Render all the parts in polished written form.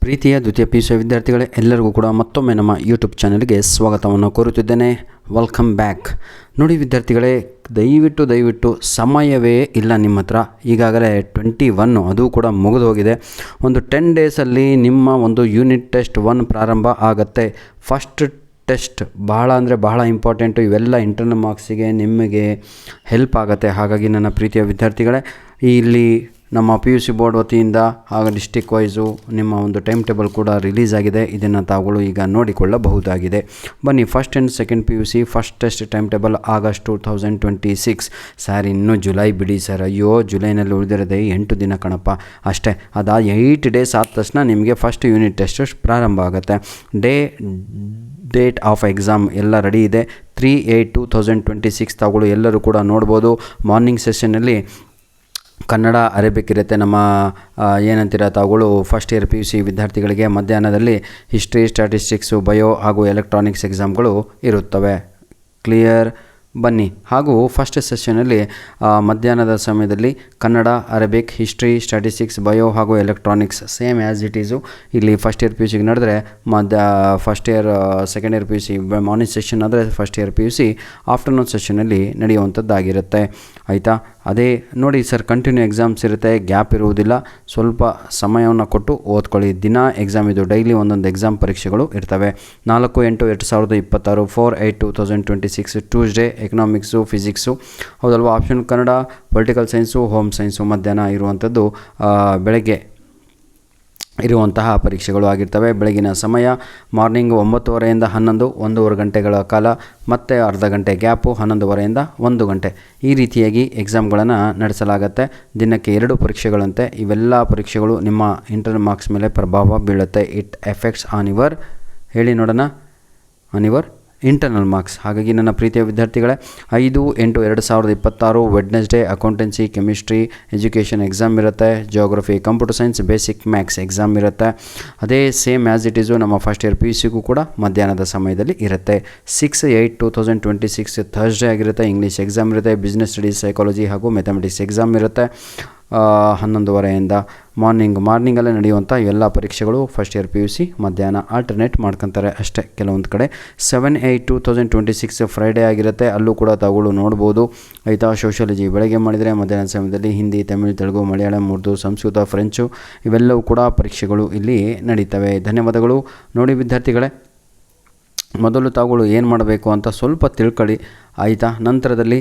ಪ್ರೀತಿಯ ದ್ವಿತೀಯ PUC ವಿದ್ಯಾರ್ಥಿಗಳೇ, ಎಲ್ಲರಿಗೂ ಕೂಡ ಮತ್ತೊಮ್ಮೆ ನಮ್ಮ ಯೂಟ್ಯೂಬ್ ಚಾನಲ್ಗೆ ಸ್ವಾಗತವನ್ನು ಕೋರುತ್ತಿದ್ದೇನೆ. Welcome back. ನೋಡಿ ವಿದ್ಯಾರ್ಥಿಗಳೇ, ದಯವಿಟ್ಟು ಸಮಯವೇ ಇಲ್ಲ ನಿಮ್ಮ ಹತ್ರ. ಈಗಾಗಲೇ 21 ಅದು ಕೂಡ ಮುಗಿದು ಹೋಗಿದೆ. ಒಂದು 10 ಡೇಸಲ್ಲಿ ನಿಮ್ಮ ಒಂದು ಯೂನಿಟ್ ಟೆಸ್ಟ್ 1 ಪ್ರಾರಂಭ ಆಗುತ್ತೆ. ಫಸ್ಟ್ ಟೆಸ್ಟ್ ಬಹಳ ಇಂಪಾರ್ಟೆಂಟು. ಇವೆಲ್ಲ ಇಂಟರ್ನಲ್ ಮಾರ್ಕ್ಸಿಗೆ ನಿಮಗೆ ಹೆಲ್ಪ್ ಆಗುತ್ತೆ. ಹಾಗಾಗಿ ನನ್ನ ಪ್ರೀತಿಯ ವಿದ್ಯಾರ್ಥಿಗಳೇ, ಇಲ್ಲಿ ನಮ್ಮ PUC ಬೋರ್ಡ್ ವತಿಯಿಂದ ಹಾಗೂ ಡಿಸ್ಟಿಕ್ ವೈಸು ನಿಮ್ಮ ಒಂದು ಟೈಮ್ ಟೇಬಲ್ ಕೂಡ ರಿಲೀಸ್ ಆಗಿದೆ. ಇದನ್ನು ತಾವುಗಳು ಈಗ ನೋಡಿಕೊಳ್ಳಬಹುದಾಗಿದೆ. ಬನ್ನಿ, first and second PUC first test time table August 2026. Sir, ಇನ್ನೂ ಜುಲೈ ಬಿಡಿ ಸರ್. ಅಯ್ಯೋ, ಜುಲೈನಲ್ಲಿ ಉಳಿದಿರೋದೇ 8 ದಿನ ಕಣಪ್ಪ ಅಷ್ಟೇ. ಅದು 8 ಡೇಸ್ ಆದ ತಕ್ಷಣ ನಿಮಗೆ ಫಸ್ಟ್ ಯೂನಿಟ್ ಟೆಸ್ಟ್ ಪ್ರಾರಂಭ ಆಗುತ್ತೆ. ಡೇಟ್ ಆಫ್ ಎಕ್ಸಾಮ್ ಎಲ್ಲ ರೆಡಿ ಇದೆ. 3/8/2026 ತಾವುಗಳು ಎಲ್ಲರೂ ಕೂಡ ನೋಡ್ಬೋದು. ಮಾರ್ನಿಂಗ್ ಸೆಷನ್ನಲ್ಲಿ ಕನ್ನಡ ಅರೇಬಿಕ್ ಇರುತ್ತೆ. ನಮ್ಮ ಏನಂತೀರ ತಾವುಗಳು ಫಸ್ಟ್ ಇಯರ್ PUC ವಿದ್ಯಾರ್ಥಿಗಳಿಗೆ ಮಧ್ಯಾಹ್ನದಲ್ಲಿ ಹಿಸ್ಟ್ರಿ, ಸ್ಟ್ಯಾಟಿಸ್ಟಿಕ್ಸು, ಬಯೋ ಹಾಗೂ ಎಲೆಕ್ಟ್ರಾನಿಕ್ಸ್ ಎಕ್ಸಾಮ್ಗಳು ಇರುತ್ತವೆ. ಕ್ಲಿಯರ್? ಬನ್ನಿ. ಹಾಗೂ ಫಸ್ಟ್ ಸೆಷನಲ್ಲಿ ಮಧ್ಯಾಹ್ನದ ಸಮಯದಲ್ಲಿ Kannada, Arabic, history, statistics, bio ಹಾಗೂ electronics same as it is ಇಲ್ಲಿ ಫಸ್ಟ್ ಇಯರ್ PUCಗೆ ನಡೆದ್ರೆ first year second year PUC morning session ಆದರೆ ಫಸ್ಟ್ ಇಯರ್ PUC ಆಫ್ಟರ್ನೂನ್ ಸೆಷನಲ್ಲಿ ನಡೆಯುವಂಥದ್ದಾಗಿರುತ್ತೆ. ಆಯಿತಾ? ಅದೇ ನೋಡಿ ಸರ್, ಕಂಟಿನ್ಯೂ ಎಕ್ಸಾಮ್ಸ್ ಇರುತ್ತೆ, ಗ್ಯಾಪ್ ಇರುವುದಿಲ್ಲ. ಸ್ವಲ್ಪ ಸಮಯವನ್ನು ಕೊಟ್ಟು ಓದ್ಕೊಳ್ಳಿ. ದಿನ ಎಕ್ಸಾಮ್ ಇದು, ಡೈಲಿ ಒಂದೊಂದು ಎಕ್ಸಾಮ್ ಪರೀಕ್ಷೆಗಳು ಇರ್ತವೆ. 4/8/2026, 4/8/2026 ಟ್ಯೂಸ್ಡೇ. ಎಕನಾಮಿಕ್ಸು, ಫಿಸಿಕ್ಸು ಹೌದಲ್ವಾ, option Kannada, political science, home science ಮಧ್ಯಾಹ್ನ ಇರುವಂಥದ್ದು. ಬೆಳಗ್ಗೆ ಇರುವಂತಹ ಪರೀಕ್ಷೆಗಳು ಆಗಿರ್ತವೆ. ಬೆಳಗಿನ ಸಮಯ ಮಾರ್ನಿಂಗ್ 9:30ಯಿಂದ 11, 1.5 ಗಂಟೆಗಳ ಕಾಲ, ಮತ್ತು ಅರ್ಧ ಗಂಟೆ ಗ್ಯಾಪು, 11:30ಯಿಂದ 1 ಗಂಟೆ. ಈ ರೀತಿಯಾಗಿ ಎಕ್ಸಾಮ್ಗಳನ್ನು ನಡೆಸಲಾಗುತ್ತೆ. ದಿನಕ್ಕೆ 2 ಪರೀಕ್ಷೆಗಳಂತೆ. ಇವೆಲ್ಲ ಪರೀಕ್ಷೆಗಳು ನಿಮ್ಮ ಇಂಟರ್ನಲ್ ಮಾರ್ಕ್ಸ್ ಮೇಲೆ ಪ್ರಭಾವ ಬೀಳುತ್ತೆ. ಇಟ್ ಎಫೆಕ್ಟ್ಸ್ ಆನ್ ಯುವರ್, ಹೇಳಿ ನೋಡೋಣ, ಆನ್ ಯುವರ್ ಇಂಟರ್ನಲ್ ಮಾರ್ಕ್ಸ್. ಹಾಗಾಗಿ ನನ್ನ ಪ್ರೀತಿಯ ವಿದ್ಯಾರ್ಥಿಗಳೇ, 5/8/2026 Wednesday accountancy, chemistry, education exam ಇರುತ್ತೆ. Geography, computer science, basic maths exam ಇರುತ್ತೆ. ಅದೇ ಸೇಮ್ ಆ್ಯಸ್ ಇಟ್ ಈಸು ನಮ್ಮ ಫಸ್ಟ್ ಇಯರ್ PUCಗೂ ಕೂಡ ಮಧ್ಯಾಹ್ನದ ಸಮಯದಲ್ಲಿ ಇರುತ್ತೆ. 6/8/2026 ಥರ್ಸ್ಡೇ ಆಗಿರುತ್ತೆ. ಇಂಗ್ಲೀಷ್ ಎಕ್ಸಾಮ್ ಇರುತ್ತೆ. ಬಿಸ್ನೆಸ್ ಸ್ಟಡೀಸ್, ಸೈಕಾಲಜಿ ಹಾಗೂ ಮ್ಯಾಥಮೆಟಿಕ್ಸ್ ಎಕ್ಸಾಮ್ ಇರುತ್ತೆ. 11:30ಯಿಂದ ಮಾರ್ನಿಂಗಲ್ಲೇ ನಡೆಯುವಂಥ ಎಲ್ಲ ಪರೀಕ್ಷೆಗಳು ಫಸ್ಟ್ ಇಯರ್ PUC ಮಧ್ಯಾಹ್ನ ಆಲ್ಟರ್ನೇಟ್ ಮಾಡ್ಕೊತಾರೆ ಅಷ್ಟೇ ಕೆಲವೊಂದು ಕಡೆ. 7/8/2026 ಫ್ರೈಡೇ ಆಗಿರುತ್ತೆ. ಅಲ್ಲೂ ಕೂಡ ತಾವುಗಳು ನೋಡ್ಬೋದು. ಆಯಿತಾ? ಸೋಷಿಯಾಲಜಿ ಬೆಳಗ್ಗೆ ಮಾಡಿದರೆ ಮಧ್ಯಾಹ್ನದ ಸಮಯದಲ್ಲಿ ಹಿಂದಿ, ತಮಿಳು, ತೆಲುಗು, ಮಲಯಾಳಂ, ಉರ್ದು, ಸಂಸ್ಕೃತ, ಫ್ರೆಂಚು ಇವೆಲ್ಲವೂ ಕೂಡ ಪರೀಕ್ಷೆಗಳು ಇಲ್ಲಿ ನಡೀತವೆ. ಧನ್ಯವಾದಗಳು. ನೋಡಿ ವಿದ್ಯಾರ್ಥಿಗಳೇ, ಮೊದಲು ತಾವುಗಳು ಏನು ಮಾಡಬೇಕು ಅಂತ ಸ್ವಲ್ಪ ತಿಳ್ಕೊಳ್ಳಿ. ಆಯಿತಾ? ನಂತರದಲ್ಲಿ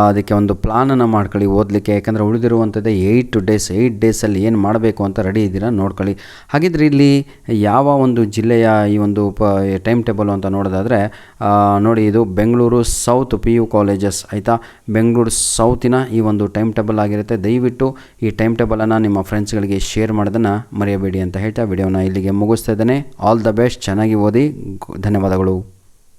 ಅದಕ್ಕೆ ಒಂದು ಪ್ಲಾನನ್ನು ಮಾಡ್ಕೊಳ್ಳಿ ಓದಲಿಕ್ಕೆ. ಯಾಕಂದರೆ ಉಳಿದಿರುವಂಥದ್ದೇ 8 ಡೇಸಲ್ಲಿ ಏನು ಮಾಡಬೇಕು ಅಂತ ರೆಡಿ ಇದ್ದೀರಾ ನೋಡ್ಕೊಳ್ಳಿ. ಹಾಗಿದ್ರೆ ಇಲ್ಲಿ ಯಾವ ಒಂದು ಜಿಲ್ಲೆಯ ಈ ಒಂದು ಟೈಮ್ ಟೇಬಲ್ ಅಂತ ನೋಡೋದಾದರೆ ನೋಡಿ, ಇದು ಬೆಂಗಳೂರು ಸೌತ್ PU ಕಾಲೇಜಸ್. ಆಯಿತಾ? ಬೆಂಗಳೂರು ಸೌತಿನ ಈ ಒಂದು ಟೈಮ್ ಟೇಬಲ್ ಆಗಿರುತ್ತೆ. ದಯವಿಟ್ಟು ಈ ಟೈಮ್ ಟೇಬಲನ್ನು ನಿಮ್ಮ ಫ್ರೆಂಡ್ಸ್ಗಳಿಗೆ ಶೇರ್ ಮಾಡೋದನ್ನು ಮರೆಯಬೇಡಿ ಅಂತ ಹೇಳ್ತಾ ವಿಡಿಯೋನ ಇಲ್ಲಿಗೆ ಮುಗಿಸ್ತಾ ಇದ್ದೇನೆ. All the best. ಚೆನ್ನಾಗಿ ಓದಿ. ಧನ್ಯವಾದಗಳು.